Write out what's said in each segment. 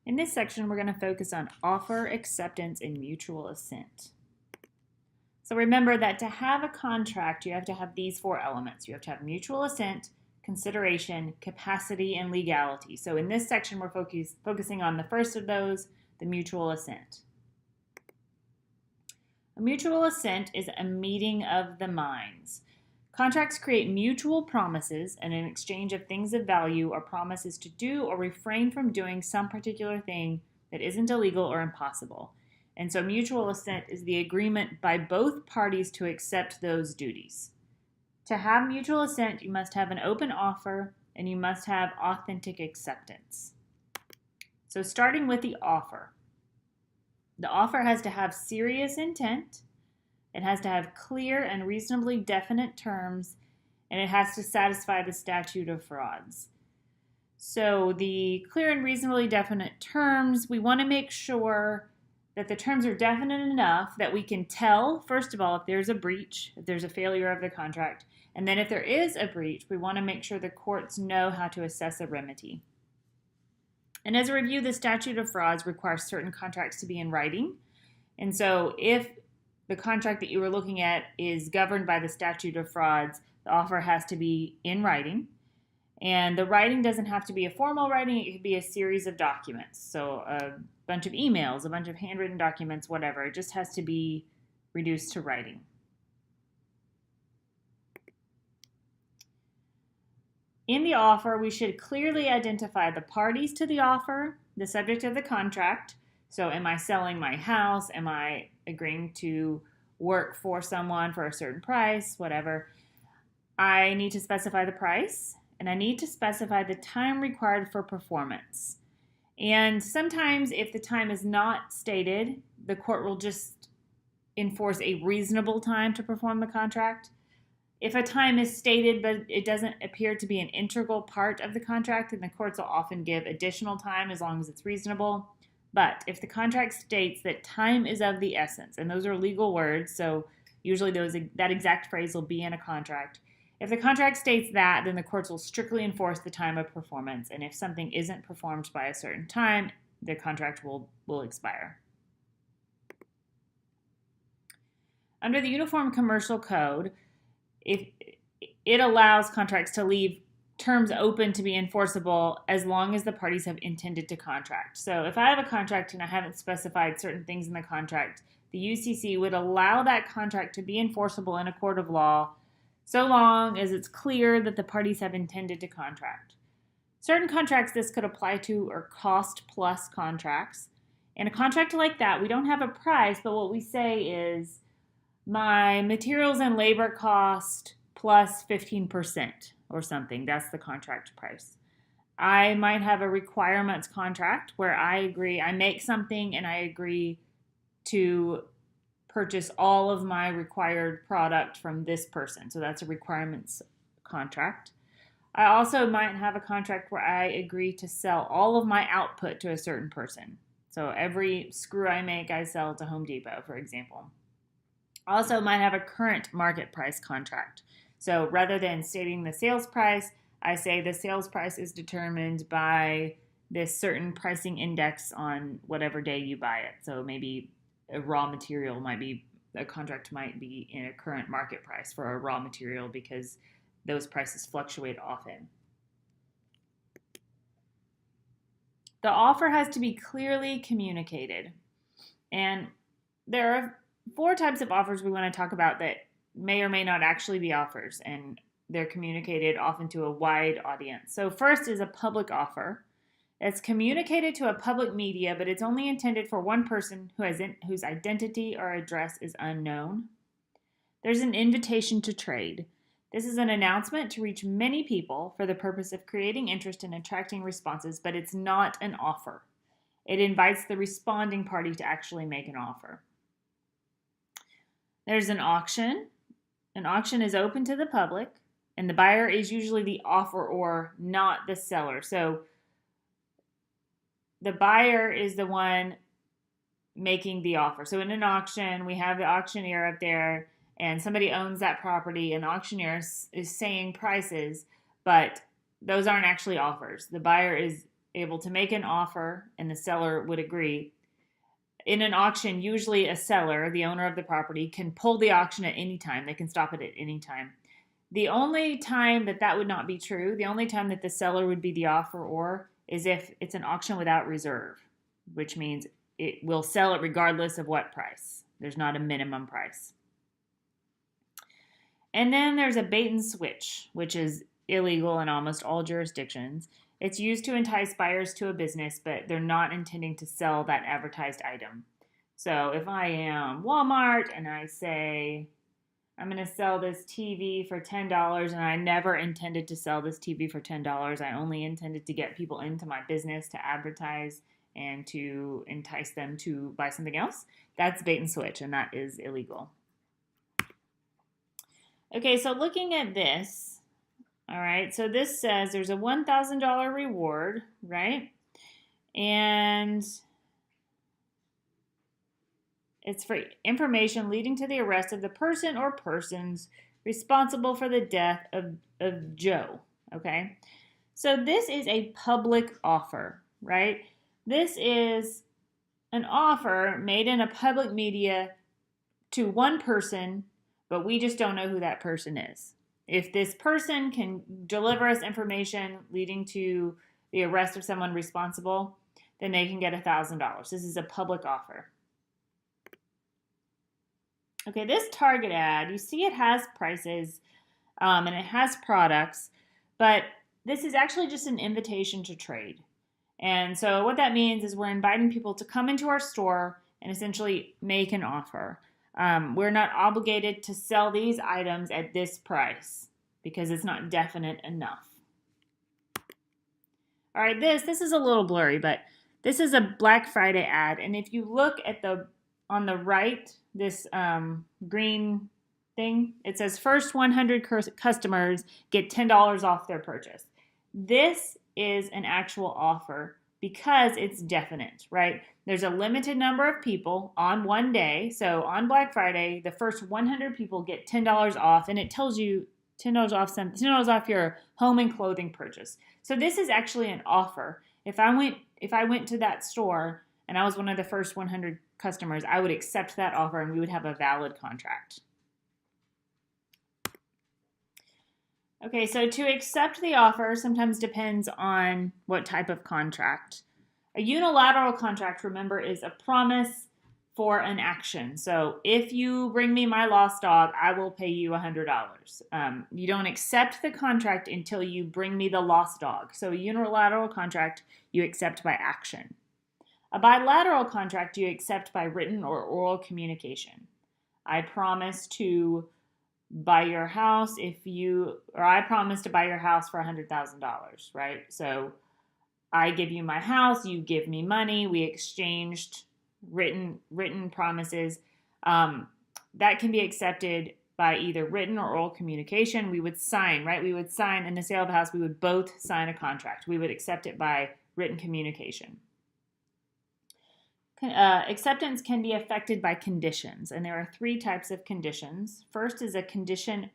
In this section, we're going to focus on offer, acceptance, and mutual assent. So remember that to have a contract, you have to have these four elements. You have to have mutual assent, consideration, capacity, and legality. So in this section, we're focusing on the first of those, the mutual assent. A mutual assent is a meeting of the minds. Contracts create mutual promises, and in exchange of things of value are promises to do or refrain from doing some particular thing that isn't illegal or impossible. And so mutual assent is the agreement by both parties to accept those duties. To have mutual assent, you must have an open offer and you must have authentic acceptance. So starting with the offer. The offer has to have serious intent. It has to have clear and reasonably definite terms, and it has to satisfy the statute of frauds. So the clear and reasonably definite terms, we want to make sure that the terms are definite enough that we can tell, first of all, if there's a breach, if there's a failure of the contract, and then if there is a breach, we want to make sure the courts know how to assess a remedy. And as a review, the statute of frauds requires certain contracts to be in writing. And so if the contract that you were looking at is governed by the statute of frauds, the offer has to be in writing. And the writing doesn't have to be a formal writing. It could be a series of documents. So a bunch of emails, a bunch of handwritten documents, whatever. It just has to be reduced to writing. In the offer, we should clearly identify the parties to the offer, the subject of the contract. So am I selling my house? Am I agreeing to work for someone for a certain price? Whatever. I need to specify the price, and I need to specify the time required for performance. And sometimes if the time is not stated, the court will just enforce a reasonable time to perform the contract. If a time is stated but it doesn't appear to be an integral part of the contract, then the courts will often give additional time as long as it's reasonable. But if the contract states that time is of the essence, and those are legal words, so usually that exact phrase will be in a contract. If the contract states that, then the courts will strictly enforce the time of performance. And if something isn't performed by a certain time, the contract will expire. Under the Uniform Commercial Code, if it allows contracts to leave terms open to be enforceable as long as the parties have intended to contract. So if I have a contract and I haven't specified certain things in the contract, the UCC would allow that contract to be enforceable in a court of law so long as it's clear that the parties have intended to contract. Certain contracts this could apply to are cost-plus contracts. In a contract like that, we don't have a price, but what we say is my materials and labor cost plus 15% or something. That's the contract price. I might have a requirements contract where I make something and I agree to purchase all of my required product from this person. So that's a requirements contract. I also might have a contract where I agree to sell all of my output to a certain person. So every screw I make, I sell to Home Depot, for example. Also might have a current market price contract. So rather than stating the sales price, I say the sales price is determined by this certain pricing index on whatever day you buy it. So maybe a raw material a contract might be in a current market price for a raw material because those prices fluctuate often. The offer has to be clearly communicated. And there are 4 types of offers we want to talk about that may or may not actually be offers, and they're communicated often to a wide audience. So first is a public offer. It's communicated to a public media, but it's only intended for one person whose identity or address is unknown. There's an invitation to trade. This is an announcement to reach many people for the purpose of creating interest and attracting responses, but it's not an offer. It invites the responding party to actually make an offer. There's an auction. An auction is open to the public, and the buyer is usually the offeror, not the seller. So the buyer is the one making the offer. So in an auction, we have the auctioneer up there, and somebody owns that property, and the auctioneer is saying prices, but those aren't actually offers. The buyer is able to make an offer and the seller would agree. In an auction, usually a seller, the owner of the property, can pull the auction at any time. They can stop it at any time. The only time that that would not be true, the only time that the seller would be the offeror, is if it's an auction without reserve, which means it will sell it regardless of what price. There's not a minimum price. And then there's a bait and switch, which is illegal in almost all jurisdictions. It's used to entice buyers to a business, but they're not intending to sell that advertised item. So if I am Walmart and I say, I'm going to sell this TV for $10, and I never intended to sell this TV for $10. I only intended to get people into my business to advertise and to entice them to buy something else. That's bait and switch, and that is illegal. Okay, so looking at this, all right, so this says there's a $1,000 reward, right? And it's for information leading to the arrest of the person or persons responsible for the death of Joe, okay? So this is a public offer, right? This is an offer made in a public media to one person, but we just don't know who that person is. If this person can deliver us information leading to the arrest of someone responsible, then they can get $1,000. This is a public offer. Okay, this target ad, you see it has prices and it has products, but this is actually just an invitation to trade. And so what that means is we're inviting people to come into our store and essentially make an offer. We're not obligated to sell these items at this price because it's not definite enough. All right, this is a little blurry, but this is a Black Friday ad. And if you look at on the right, this green thing, it says first 100 customers get $10 off their purchase. This is an actual offer because it's definite, right? There's a limited number of people on one day. So on Black Friday, the first 100 people get $10 off, and it tells you $10 off your home and clothing purchase. So this is actually an offer. If I went to that store and I was one of the first 100 customers, I would accept that offer and we would have a valid contract. Okay, so to accept the offer sometimes depends on what type of contract. A unilateral contract, remember, is a promise for an action. So if you bring me my lost dog, I will pay you $100. You don't accept the contract until you bring me the lost dog. So a unilateral contract you accept by action. A bilateral contract you accept by written or oral communication. I promise to buy your house I promise to buy your house for $100,000, right? So I give you my house, you give me money, we exchanged written promises. That can be accepted by either written or oral communication. We would sign, right? We would sign in the sale of a house, we would both sign a contract. We would accept it by written communication. Acceptance can be affected by conditions, and there are 3 types of conditions. First is a condition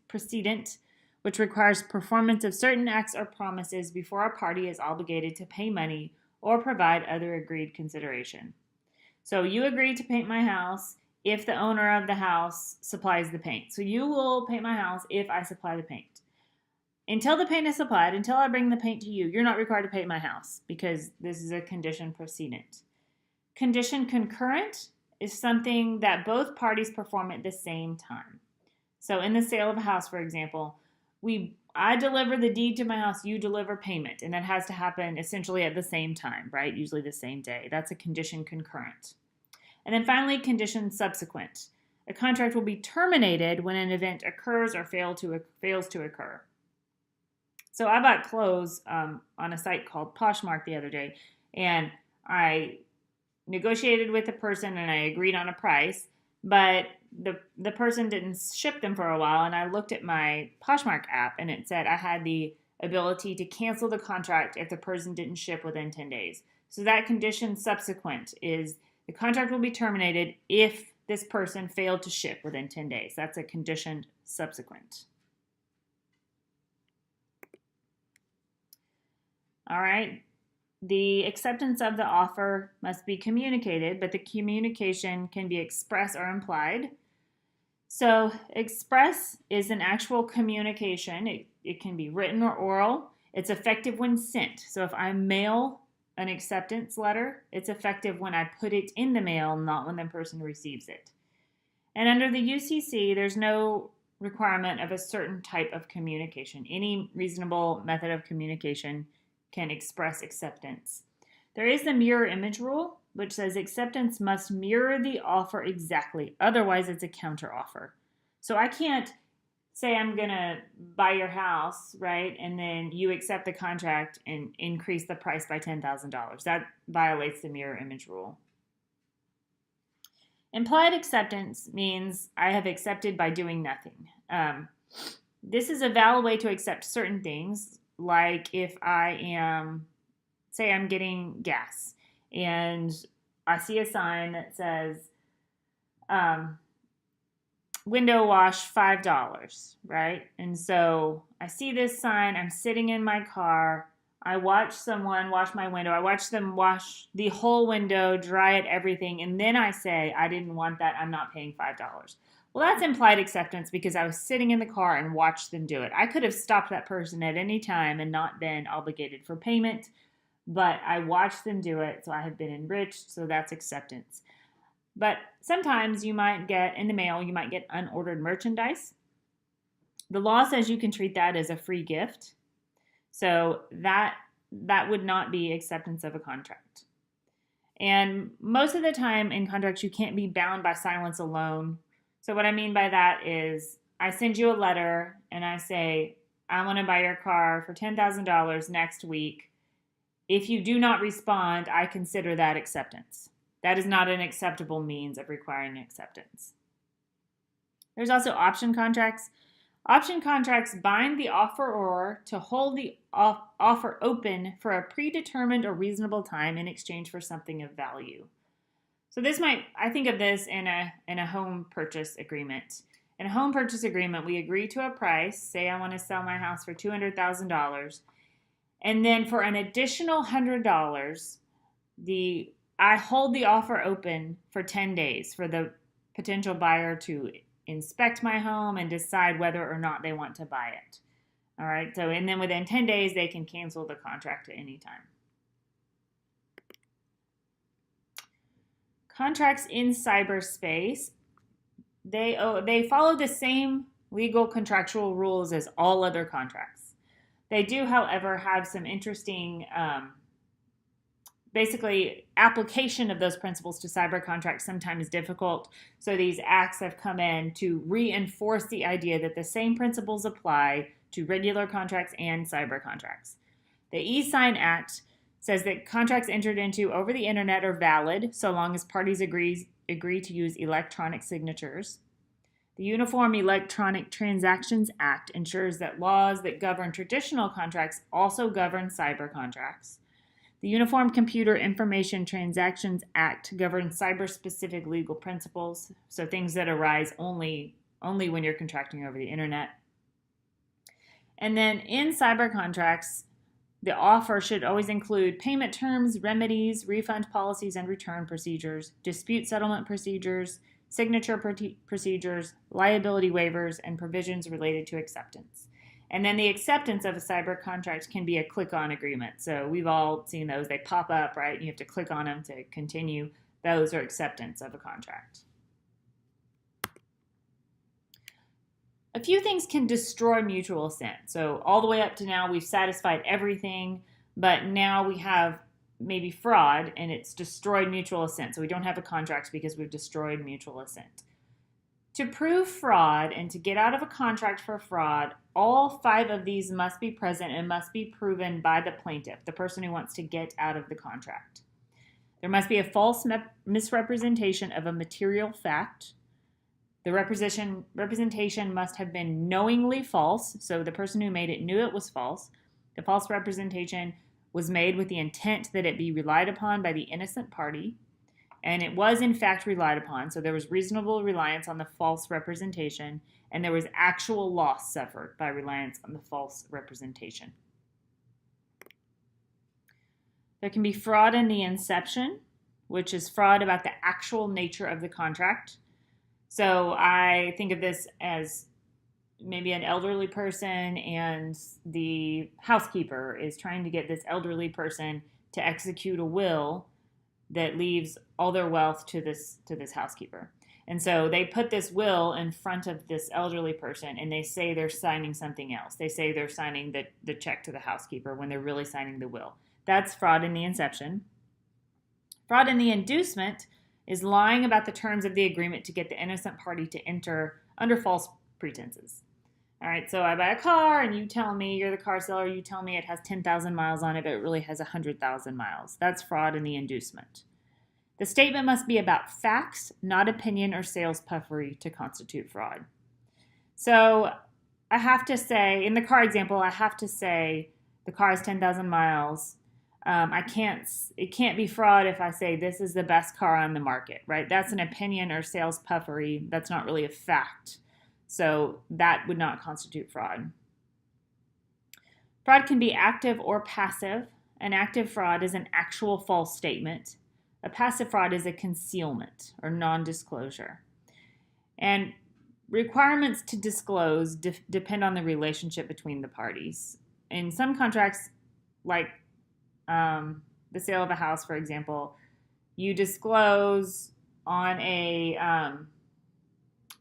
precedent, which requires performance of certain acts or promises before a party is obligated to pay money or provide other agreed consideration. So you agree to paint my house if the owner of the house supplies the paint. So you will paint my house if I supply the paint. Until the paint is supplied, until I bring the paint to you, you're not required to paint my house because this is a condition precedent. Condition concurrent is something that both parties perform at the same time. So in the sale of a house, for example, I deliver the deed to my house, you deliver payment, and that has to happen essentially at the same time, right? Usually the same day. That's a condition concurrent. And then finally, condition subsequent. A contract will be terminated when an event occurs or fails to occur. So I bought clothes on a site called Poshmark the other day, and I negotiated with the person and I agreed on a price, but the person didn't ship them for a while, and I looked at my Poshmark app and it said I had the ability to cancel the contract if the person didn't ship within 10 days. So that condition subsequent is the contract will be terminated if this person failed to ship within 10 days. That's a condition subsequent. All right. The acceptance of the offer must be communicated, but the communication can be express or implied. So, express is an actual communication. It can be written or oral. It's effective when sent. So, if I mail an acceptance letter, it's effective when I put it in the mail, not when the person receives it. And under the UCC, there's no requirement of a certain type of communication. Any reasonable method of communication can express acceptance. There is the mirror image rule, which says acceptance must mirror the offer exactly. Otherwise, it's a counteroffer. So I can't say I'm going to buy your house, right? And then you accept the contract and increase the price by $10,000. That violates the mirror image rule. Implied acceptance means I have accepted by doing nothing. This is a valid way to accept certain things, like if I am, say I'm getting gas, and I see a sign that says, window wash $5, right? And so I see this sign, I'm sitting in my car, I watch someone wash my window, I watch them wash the whole window, dry it, everything, and then I say, I didn't want that, I'm not paying $5. Well, that's implied acceptance because I was sitting in the car and watched them do it. I could have stopped that person at any time and not been obligated for payment, but I watched them do it, so I have been enriched, so that's acceptance. But sometimes you might get, in the mail, you might get unordered merchandise. The law says you can treat that as a free gift. So that would not be acceptance of a contract. And most of the time in contracts, you can't be bound by silence alone. So what I mean by that is I send you a letter and I say, I want to buy your car for $10,000 next week. If you do not respond, I consider that acceptance. That is not an acceptable means of requiring acceptance. There's also option contracts. Option contracts bind the offeror to hold the offer open for a predetermined or reasonable time in exchange for something of value. So I think of this in a home purchase agreement. In a home purchase agreement, we agree to a price. Say I want to sell my house for $200,000. And then for an additional $100, I hold the offer open for 10 days for the potential buyer to inspect my home and decide whether or not they want to buy it. All right. So, and then within 10 days, they can cancel the contract at any time. Contracts in cyberspace, they follow the same legal contractual rules as all other contracts. They do, however, have some interesting basically application of those principles to cyber contracts sometimes difficult. So these acts have come in to reinforce the idea that the same principles apply to regular contracts and cyber contracts. The e-Sign Act says that contracts entered into over the internet are valid so long as parties agree to use electronic signatures. The Uniform Electronic Transactions Act ensures that laws that govern traditional contracts also govern cyber contracts. The Uniform Computer Information Transactions Act governs cyber-specific legal principles, so things that arise only when you're contracting over the internet. And then in cyber contracts, the offer should always include payment terms, remedies, refund policies and return procedures, dispute settlement procedures, signature procedures, liability waivers, and provisions related to acceptance. And then the acceptance of a cyber contract can be a click-on agreement. So we've all seen those. They pop up, right? You have to click on them to continue. Those are acceptance of a contract. A few things can destroy mutual assent. So all the way up to now, we've satisfied everything, but now we have maybe fraud, and it's destroyed mutual assent. So we don't have a contract because we've destroyed mutual assent. To prove fraud and to get out of a contract for fraud, all 5 of these must be present and must be proven by the plaintiff, the person who wants to get out of the contract. There must be a false misrepresentation of a material fact. The representation must have been knowingly false, so the person who made it knew it was false. The false representation was made with the intent that it be relied upon by the innocent party. And it was, in fact, relied upon. So there was reasonable reliance on the false representation, and there was actual loss suffered by reliance on the false representation. There can be fraud in the inception, which is fraud about the actual nature of the contract. So I think of this as maybe an elderly person, and the housekeeper is trying to get this elderly person to execute a will that leaves all their wealth to this housekeeper. And so they put this will in front of this elderly person, and they say they're signing something else. They say they're signing the check to the housekeeper when they're really signing the will. That's fraud in the inception. Fraud in the inducement is lying about the terms of the agreement to get the innocent party to enter under false pretenses. All right, so I buy a car, and you tell me, you're the car seller, you tell me it has 10,000 miles on it, but it really has 100,000 miles. That's fraud in the inducement. The statement must be about facts, not opinion or sales puffery to constitute fraud. So I have to say, in the car example, I have to say the car has 10,000 miles. It can't be fraud if I say this is the best car on the market, right? That's an opinion or sales puffery. That's not really a fact. So that would not constitute fraud. Fraud can be active or passive. An active fraud is an actual false statement. A passive fraud is a concealment or non-disclosure. And requirements to disclose depend on the relationship between the parties. In some contracts, like the sale of a house, for example, you disclose on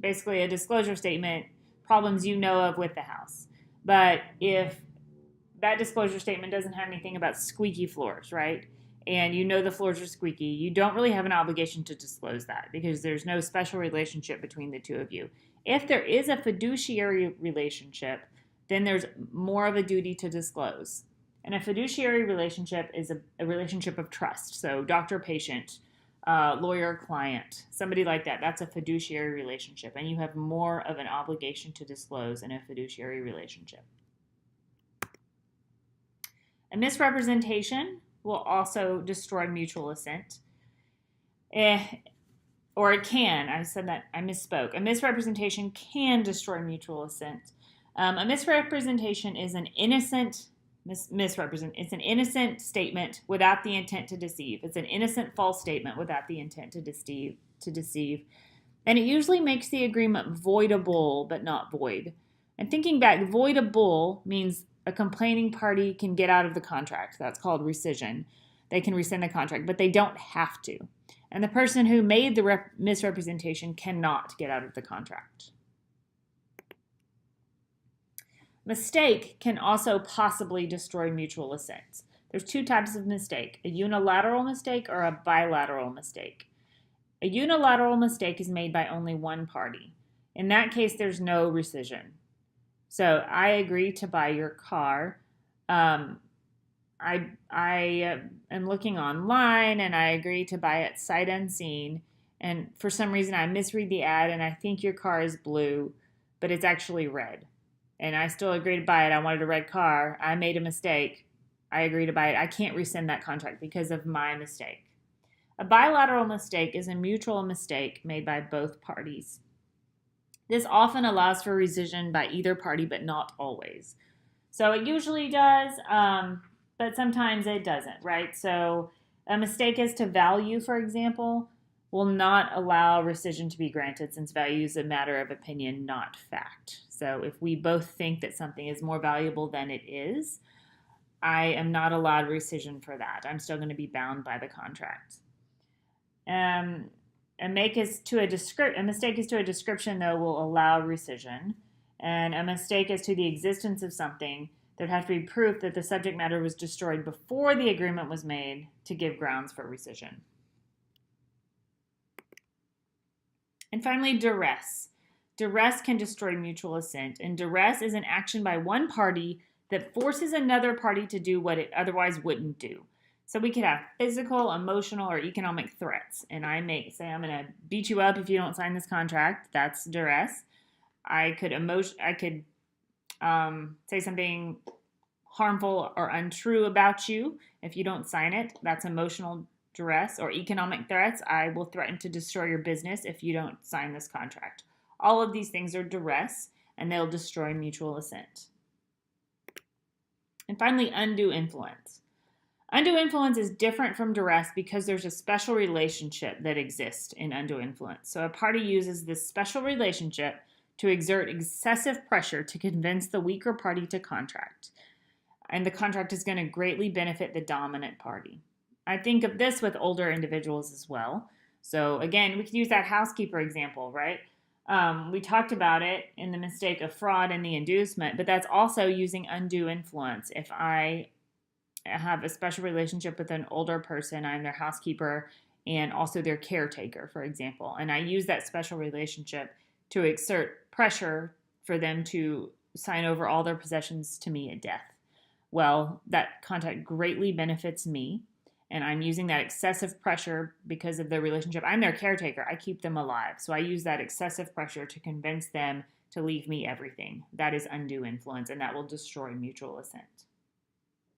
basically a disclosure statement problems you know of with the house. But if that disclosure statement doesn't have anything about squeaky floors, right? And you know the floors are squeaky, you don't really have an obligation to disclose that because there's no special relationship between the two of you. If there is a fiduciary relationship, then there's more of a duty to disclose. And a fiduciary relationship is a relationship of trust. So doctor-patient, lawyer-client, somebody like that. That's a fiduciary relationship. And you have more of an obligation to disclose in a fiduciary relationship. A misrepresentation will also destroy mutual assent. Or it can. I said that. I misspoke. A misrepresentation can destroy mutual assent. A misrepresentation is an innocent It's an innocent statement without the intent to deceive. It's an innocent false statement without the intent to deceive. And it usually makes the agreement voidable but not void. And thinking back, voidable means a complaining party can get out of the contract. That's called rescission. They can rescind the contract, but they don't have to. And the person who made the misrepresentation cannot get out of the contract. Mistake can also possibly destroy mutual assent. There's two types of mistake, a unilateral mistake or a bilateral mistake. A unilateral mistake is made by only one party. In that case, there's no rescission. So I agree to buy your car. I am looking online and I agree to buy it sight unseen. And for some reason I misread the ad and I think your car is blue, but it's actually red. And I still agree to buy it. I wanted a red car. I made a mistake. I agree to buy it. I can't rescind that contract because of my mistake. A bilateral mistake is a mutual mistake made by both parties. This often allows for rescission by either party, but not always. So it usually does, but sometimes it doesn't, right? So a mistake as to value, for example, will not allow rescission to be granted since value is a matter of opinion, not fact. So if we both think that something is more valuable than it is, I am not allowed rescission for that. I'm still going to be bound by the contract. A mistake is to a description, though, will allow rescission. And a mistake as to the existence of something, there'd have to be proof that the subject matter was destroyed before the agreement was made to give grounds for rescission. And finally, duress. Duress can destroy mutual assent, and duress is an action by one party that forces another party to do what it otherwise wouldn't do. So we could have physical, emotional, or economic threats. And I may say, I'm going to beat you up if you don't sign this contract. That's duress. I could say something harmful or untrue about you if you don't sign it. That's emotional duress. Or economic threats. I will threaten to destroy your business if you don't sign this contract. All of these things are duress, and they'll destroy mutual assent. And finally, undue influence. Undue influence is different from duress because there's a special relationship that exists in undue influence. So a party uses this special relationship to exert excessive pressure to convince the weaker party to contract. And the contract is going to greatly benefit the dominant party. I think of this with older individuals as well. So again, we could use that housekeeper example, right? We talked about it in the mistake of fraud and the inducement, but that's also using undue influence. If I have a special relationship with an older person, I'm their housekeeper and also their caretaker, for example, and I use that special relationship to exert pressure for them to sign over all their possessions to me at death. Well, that contract greatly benefits me, and I'm using that excessive pressure because of the relationship. I'm their caretaker. I keep them alive. So I use that excessive pressure to convince them to leave me everything. That is undue influence, and that will destroy mutual assent.